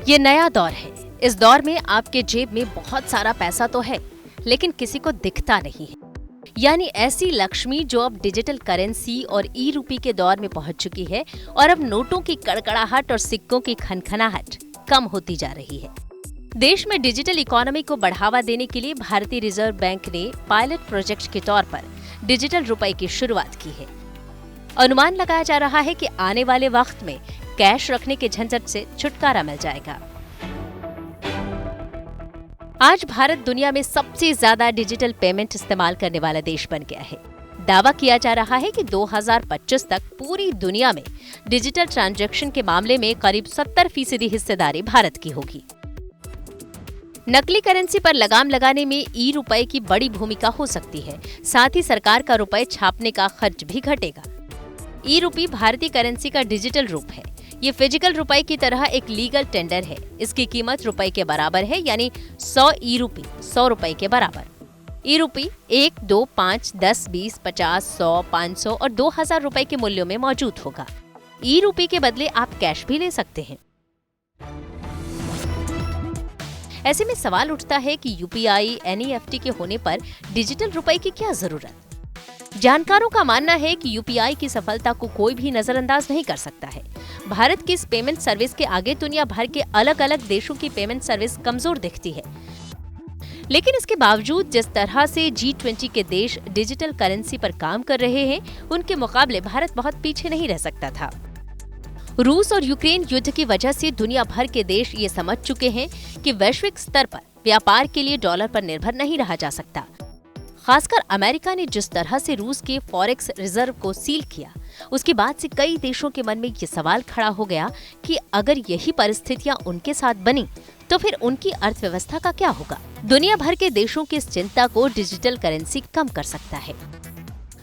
ये नया दौर है। इस दौर में आपके जेब में बहुत सारा पैसा तो है, लेकिन किसी को दिखता नहीं है। यानी ऐसी लक्ष्मी जो अब डिजिटल करेंसी और ई रूपी के दौर में पहुंच चुकी है और अब नोटों की कड़कड़ाहट और सिक्कों की खनखनाहट कम होती जा रही है। देश में डिजिटल इकोनॉमी को बढ़ावा देने के लिए भारतीय रिजर्व बैंक ने पायलट प्रोजेक्ट के तौर पर डिजिटल रुपए की शुरुआत की है। अनुमान लगाया जा रहा है कि आने वाले वक्त में कैश रखने के झंझट से छुटकारा मिल जाएगा। आज भारत दुनिया में सबसे ज्यादा डिजिटल पेमेंट इस्तेमाल करने वाला देश बन गया है। दावा किया जा रहा है कि 2025 तक पूरी दुनिया में डिजिटल ट्रांजैक्शन के मामले में करीब 70% हिस्सेदारी भारत की होगी। नकली करेंसी पर लगाम लगाने में ई रुपए की बड़ी भूमिका हो सकती है। साथ ही सरकार का रुपए छापने का खर्च भी घटेगा। ई रूपी भारतीय करेंसी का डिजिटल रूप है। ये फिजिकल रुपए की तरह एक लीगल टेंडर है। इसकी कीमत रुपए के बराबर है, यानी 100 ई रूपी 100 रुपए के बराबर। ई रूपी 1, 2, 5, 10, 20, 50, 100, 500 और 2000 रुपए के मूल्यों में मौजूद होगा। ई रूपी के बदले आप कैश भी ले सकते हैं। ऐसे में सवाल उठता है कि यूपीआई, एनईएफटी के होने पर डिजिटल रुपए की क्या जरूरत? जानकारों का मानना है कि यूपीआई की सफलता को कोई भी नजरअंदाज नहीं कर सकता है। भारत की इस पेमेंट सर्विस के आगे दुनिया भर के अलग अलग देशों की पेमेंट सर्विस कमजोर दिखती है। लेकिन इसके बावजूद जिस तरह से G20 के देश डिजिटल करेंसी पर काम कर रहे हैं, उनके मुकाबले भारत बहुत पीछे नहीं रह सकता था। रूस और यूक्रेन युद्ध की वजह से दुनिया भर के देश ये समझ चुके हैं कि वैश्विक स्तर पर व्यापार के लिए डॉलर पर निर्भर नहीं रहा जा सकता। खासकर अमेरिका ने जिस तरह से रूस के फॉरेक्स रिजर्व को सील किया, उसके बाद से कई देशों के मन में ये सवाल खड़ा हो गया कि अगर यही परिस्थितियां उनके साथ बनी तो फिर उनकी अर्थव्यवस्था का क्या होगा। दुनिया भर के देशों की इस चिंता को डिजिटल करेंसी कम कर सकता है।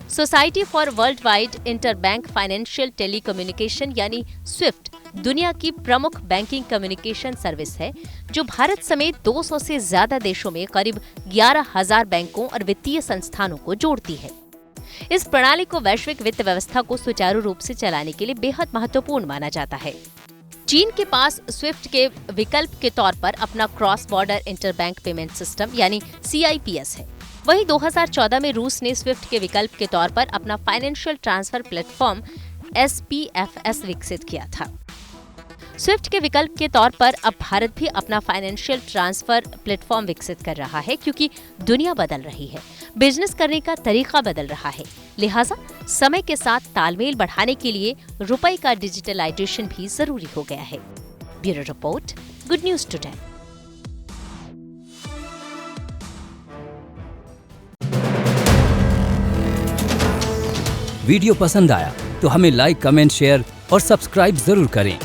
Society for world wide interbank financial telecommunication यानी स्विफ्ट दुनिया की प्रमुख बैंकिंग कम्युनिकेशन सर्विस है, जो भारत समेत 200 से ज्यादा देशों में करीब 11,000 बैंकों और वित्तीय संस्थानों को जोड़ती है। इस प्रणाली को वैश्विक वित्त व्यवस्था को सुचारू रूप से चलाने के लिए बेहद महत्वपूर्ण माना जाता है। चीन के पास स्विफ्ट के विकल्प के तौर पर अपना cross border interbank payment system यानी CIPS है। वहीं 2014 में रूस ने स्विफ्ट के विकल्प के तौर पर अपना फाइनेंशियल ट्रांसफर प्लेटफॉर्म SPFS विकसित किया था। स्विफ्ट के विकल्प के तौर पर अब भारत भी अपना फाइनेंशियल ट्रांसफर प्लेटफॉर्म विकसित कर रहा है, क्योंकि दुनिया बदल रही है, बिजनेस करने का तरीका बदल रहा है। लिहाजा समय के साथ तालमेल बढ़ाने के लिए रुपए का डिजिटलाइजेशन भी जरूरी हो गया है। Bureau report, good news today. Video पसंद आया तो हमें लाइक, कमेंट, शेयर और सब्सक्राइब जरूर करें।